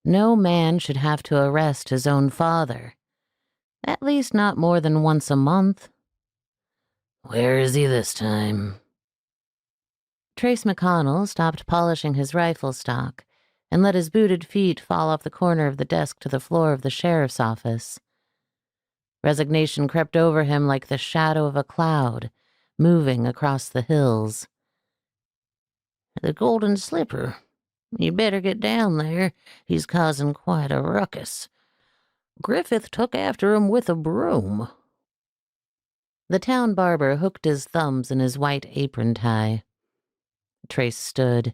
No man should have to arrest his own father. At least not more than once a month. Where is he this time? Trace McConnell stopped polishing his rifle stock and let his booted feet fall off the corner of the desk to the floor of the sheriff's office. Resignation crept over him like the shadow of a cloud, moving across the hills. The Golden Slipper. You'd better get down there. He's causing quite a ruckus. Griffith took after him with a broom. The town barber hooked his thumbs in his white apron tie. Trace stood.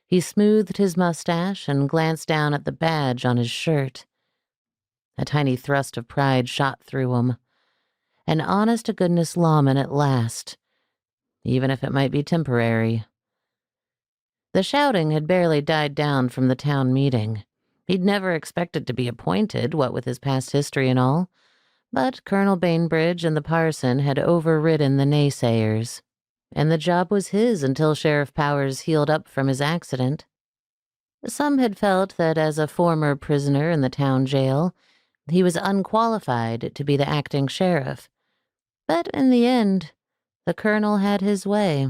He smoothed his mustache and glanced down at the badge on his shirt. A tiny thrust of pride shot through him. An honest-to-goodness lawman at last, even if it might be temporary. The shouting had barely died down from the town meeting. He'd never expected to be appointed, what with his past history and all, but Colonel Bainbridge and the parson had overridden the naysayers, and the job was his until Sheriff Powers healed up from his accident. Some had felt that as a former prisoner in the town jail, he was unqualified to be the acting sheriff, but in the end, the colonel had his way.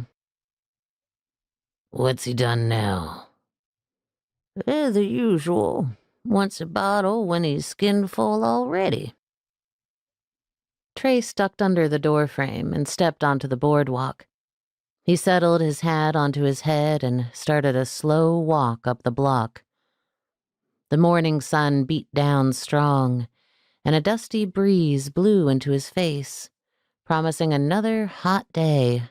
What's he done now? The usual. Wants a bottle when he's skin full already. Trace ducked under the doorframe and stepped onto the boardwalk. He settled his hat onto his head and started a slow walk up the block. The morning sun beat down strong, and a dusty breeze blew into his face, promising another hot day.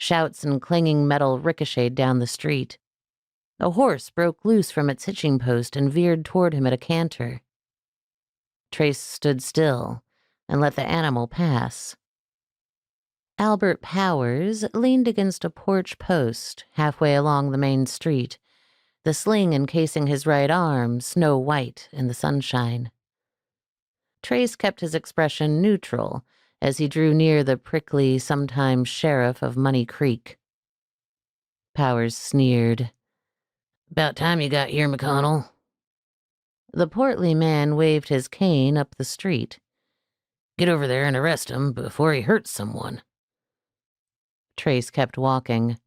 Shouts and clanging metal ricocheted down the street. A horse broke loose from its hitching post and veered toward him at a canter. Trace stood still and let the animal pass. Albert Powers leaned against a porch post halfway along the main street, the sling encasing his right arm snow white in the sunshine. Trace kept his expression neutral as he drew near the prickly, sometime sheriff of Money Creek. Powers sneered. About time you got here, McConnell. The portly man waved his cane up the street. Get over there and arrest him before he hurts someone. Trace kept walking.